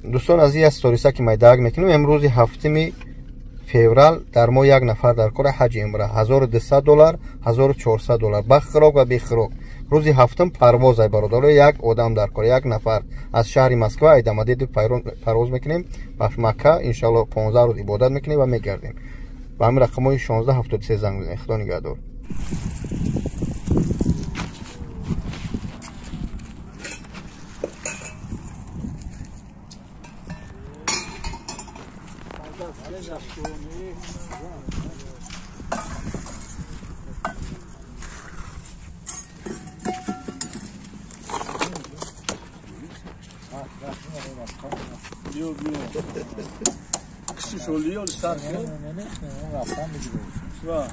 دوستان از این استوریسا که مایداگ میکنیم امروز 7 فеврал در ما یک نفر در کار حج عمره $1200 $1400 بخراق و بخراق روزی هفتم پرواز ای برادر یک آدم در کار یک نفر از شهر مسکو ایدامدید پرواز میکنیم به مکه ان شاء الله 15 روز عبادت میکنیم و میگردیم با همین رقمای 1673 زنگ بزنید. خدا نگهدار. Kışı oluyor, sarkıyor. Şu an.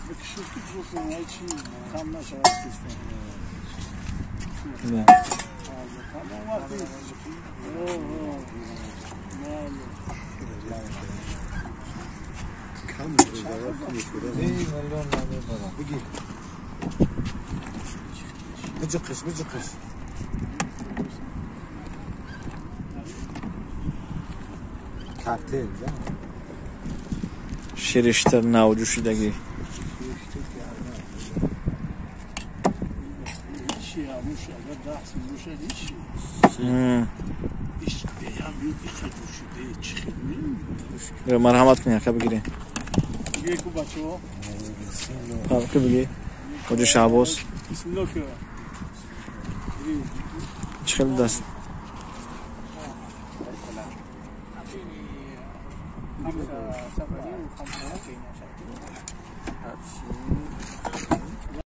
Bir kışı tutulsun, hiç tam nasıl yapıyorsun? Tamam var değil. Bıcıkış. شیرشتر ناوجو شدگی مرحمت کنی که بگیری که بگی وجو شعباس چخیل دست سفری و خمسه